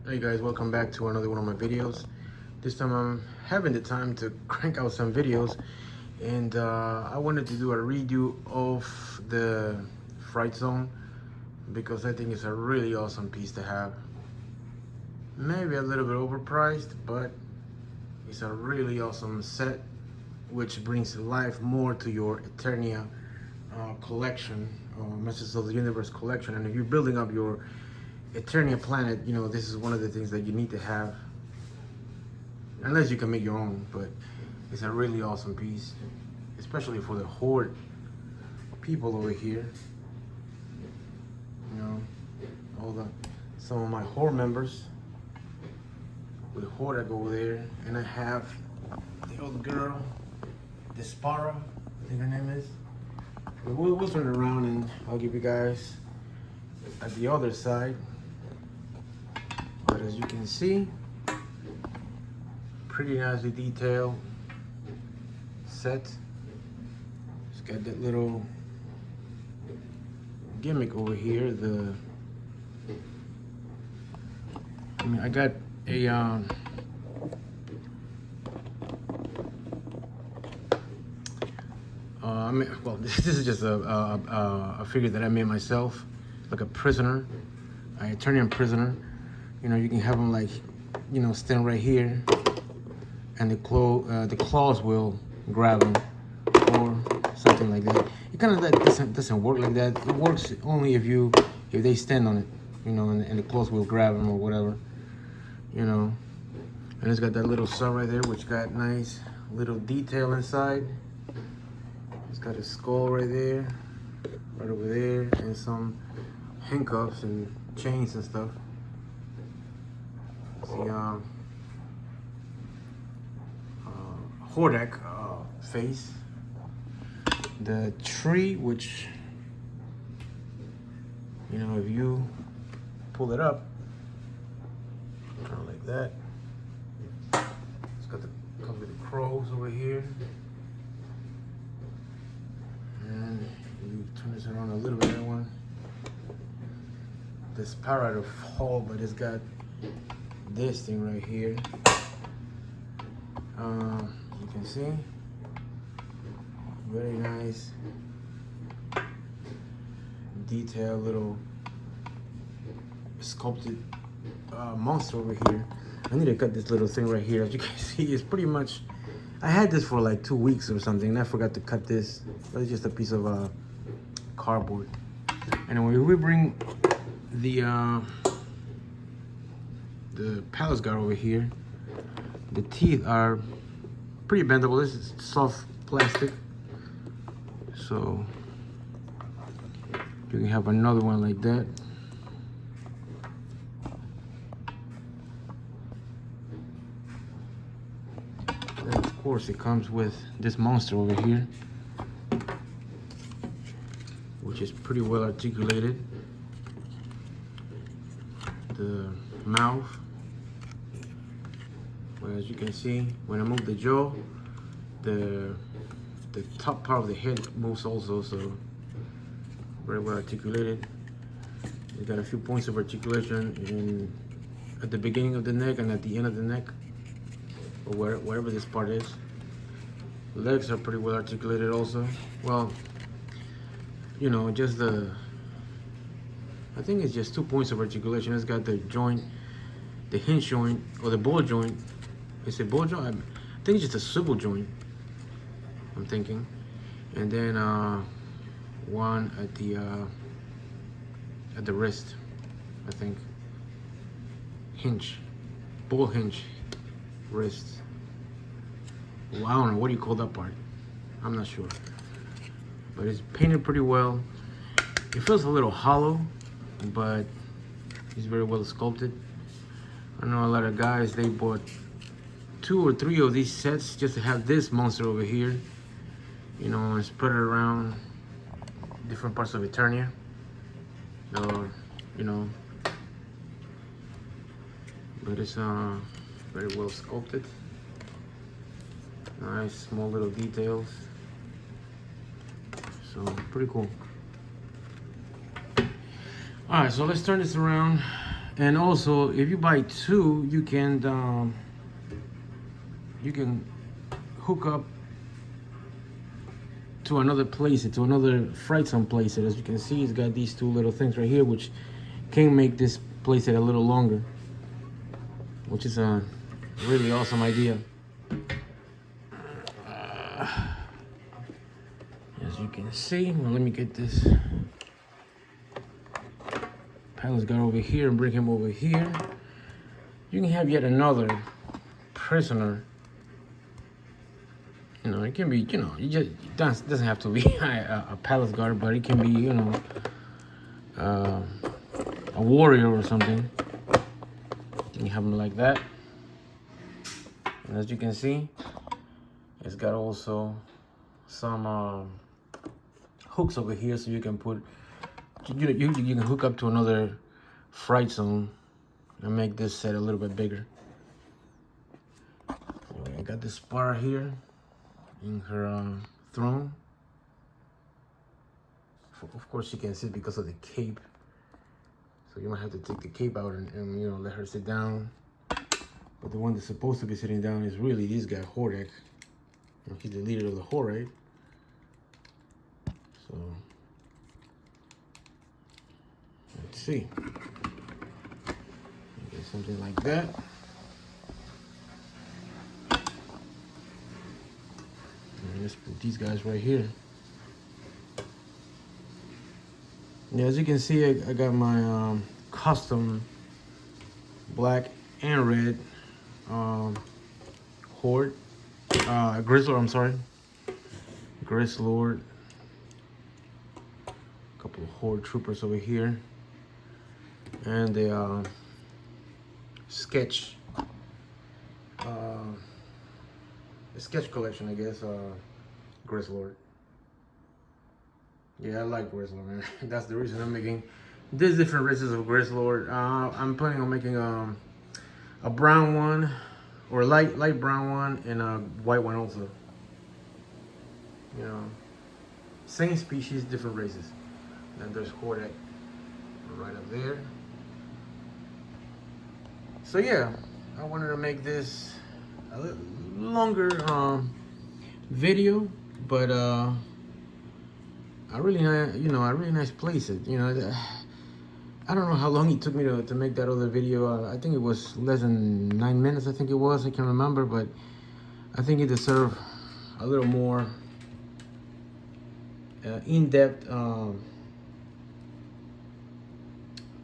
Hey guys, welcome back to another one of my videos. This time I'm having the time to crank out some videos, and I wanted to do a redo of the FrightZone because I think it's a really awesome piece to have. Maybe a little bit overpriced, but it's a really awesome set which brings life more to your Eternia collection, Masters of the Universe collection. And if you're building up your Eternia planet, you know, this is one of the things that you need to have. Unless you can make your own, but it's a really awesome piece. Especially for the Horde people over here. You know, some of my Horde members. With Horde I go over there, and I have the old girl, Dispara, I think her name is. But we'll turn it around and I'll give you guys at the other side. But as you can see, pretty nicely detailed set. It's got that little gimmick over here. I got a well, this is just a figure that I made myself, like a prisoner, an Eternian prisoner. You know, you can have them like, you know, stand right here, and the claws will grab them, or something like that. It kind of doesn't work like that. It works only if they stand on it, you know, and the claws will grab them or whatever, you know. And it's got that little sub right there, which got nice little detail inside. It's got a skull right there, right over there, and some handcuffs and chains and stuff. The Hordak face. The tree, which, you know, if you pull it up, kind of like that. It's got a couple of the crows over here. And you turn this around a little bit, that one. This parrot of fall, but it's got this thing right here. You can see, very nice detailed little sculpted monster over here. I need to cut this little thing right here. As you can see, it's pretty much, I had this for like 2 weeks or something, and I forgot to cut this. But it's just a piece of cardboard. Anyway, we bring the palace guard over here. The teeth are pretty bendable. This is soft plastic, so you can have another one like that. And of course, it comes with this monster over here, which is pretty well articulated. The mouth. Well, as you can see, when I move the jaw, the top part of the head moves also, so very well articulated. It's got a few points of articulation at the beginning of the neck and at the end of the neck, or wherever this part is. The legs are pretty well articulated also. Well, you know, just I think it's just 2 points of articulation. It's got the joint, the hinge joint, or the ball joint. Is it ball joint? I think it's just a swivel joint, I'm thinking. And then one at the wrist, I think. Hinge, ball hinge, wrist. Well, I don't know, what do you call that part? I'm not sure. But it's painted pretty well. It feels a little hollow, but it's very well sculpted. I know a lot of guys, they bought 2 or 3 of these sets just to have this monster over here, you know, and spread it around different parts of Eternia, or, you know, but it's very well sculpted. Nice small little details, so pretty cool. All right, so let's turn this around And also, if you buy two, you can hook up to another place, to another FrightZone playset. As you can see, it's got these two little things right here, which can make this playset a little longer, which is a really awesome idea. As you can see, well, let me get this Palace guard over here and bring him over here. You can have yet another prisoner. You know, it can be, you know, it doesn't have to be a palace guard, but it can be, you know, a warrior or something. You can have them like that. And as you can see, it's got also some hooks over here, so you can put, you can hook up to another FrightZone and make this set a little bit bigger. Anyway, I got this bar here in her throne. Of course, she can sit because of the cape, so you might have to take the cape out and you know, let her sit down. But the one that's supposed to be sitting down is really this guy, Hordak. He's the leader of the Horde. So let's see. Get something like that. And let's put these guys right here. Yeah, as you can see, I got my custom black and red Horde. Grizzlord, I'm sorry. Grizzlord. A couple of Horde troopers over here. And the sketch. The sketch collection, I guess. Grizzlord. Yeah, I like Grizzlord, man. That's the reason I'm making these different races of Grizzlord. I'm planning on making a brown one, or light brown one, and a white one also. You know, same species, different races. Then there's Hordak right up there. So yeah, I wanted to make this a little longer video, but a really nice, you know, a really nice playset. You know, I don't know how long it took me to make that other video. I think it was less than 9 minutes. I think it was. I can't remember, but I think it deserved a little more in-depth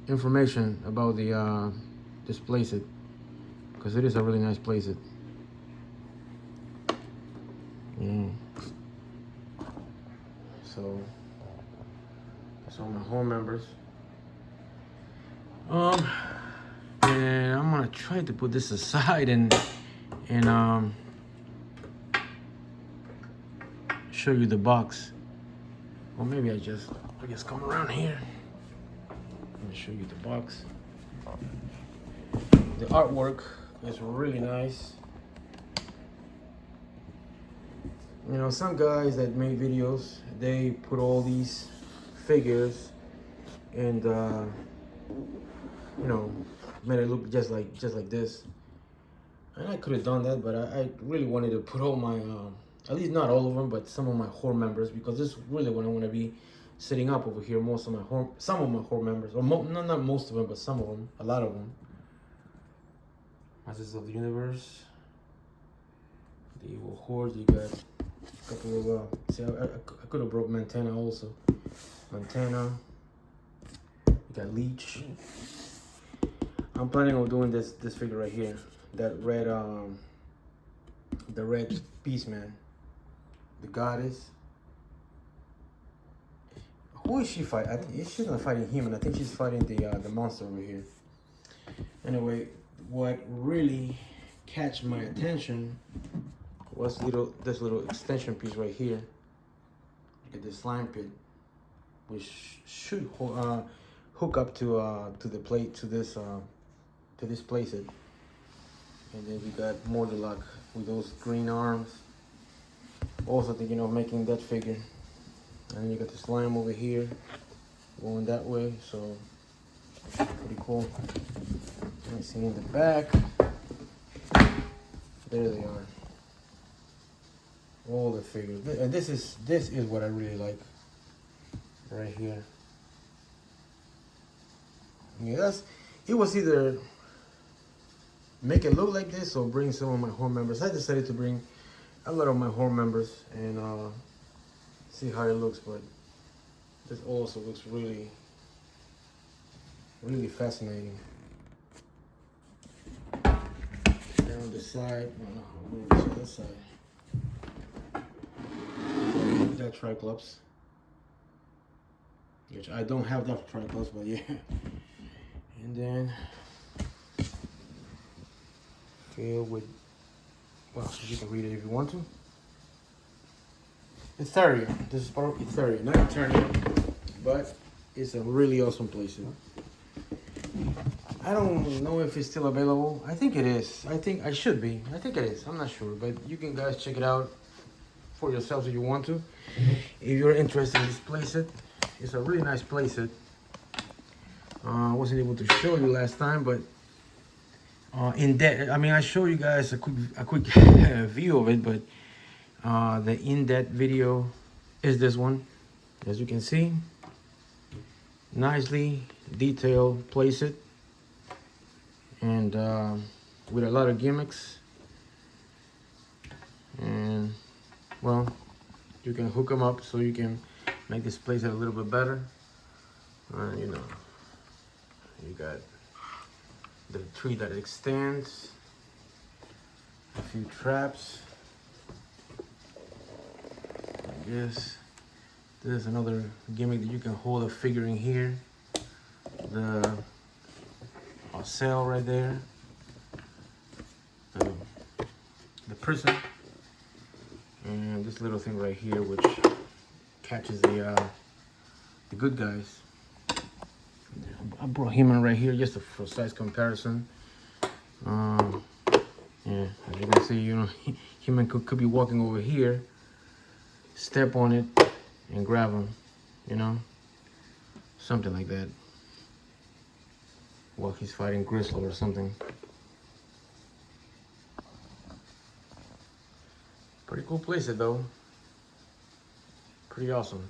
information about the this playset, because it is a really nice playset. Yeah. So that's all my home members. And I'm gonna try to put this aside and show you the box. Or maybe I just come around here and show you the box. The artwork is really nice. You know, some guys that make videos, they put all these figures and you know, made it look just like this. And I could have done that, but I really wanted to put all my at least not all of them, but some of my Horde members, because this is really what I want to be setting up over here. Some of my Horde members, or not most of them, but some of them, a lot of them. Masters of the Universe, the Evil Horde. You got a couple of see, I could have brought Montana also. Montana. You got Leech. I'm planning on doing this figure right here, that red the red Beastman, the Goddess. Who is she fighting? I think she's not fighting human. I think she's fighting the monster over here. Anyway, what really catch my attention was this little extension piece right here. Look at this slime pit, which should hook up to the plate, to this playset. And then we got Mordelock with those green arms. Also thinking of making that figure. And then you got the slime over here going that way, so pretty cool. me see in the back. There they are. All the figures. And this is what I really like. Right here. Yeah, it was either make it look like this or bring some of my home members. I decided to bring a lot of my home members and see how it looks, but this also looks really fascinating. Down the side, no, this side. That Triclops, which I don't have that Triclops, but yeah. And then filled with, well, you can read it if you want to. Ethereum. This is part of Ethereum, not Eternium, but it's a really awesome playset. I don't know if it's still available. I think it is. I think it should be. I think it is. I'm not sure, but you can guys check it out for yourselves if you want to. If you're interested in this playset, it's a really nice playset. I wasn't able to show you last time, but in depth. I mean, I showed you guys a quick view of it, but the in-depth video is this one. As you can see, nicely detailed playset, and with a lot of gimmicks. And well, you can hook them up so you can make this playset a little bit better. You know, you got the tree that extends, a few traps. This is another gimmick that you can hold a figure in here. The cell right there. The prison. And this little thing right here, which catches the good guys. I brought him in right here just for size comparison. Yeah, as you can see, you know, He-Man could be walking over here, step on it, and grab him, you know, something like that. While he's fighting Gristle or something. Pretty cool playset though. Pretty awesome.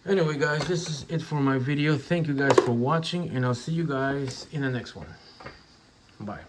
Anyway guys, this is it for my video. Thank you guys for watching, and I'll see you guys in the next one. Bye.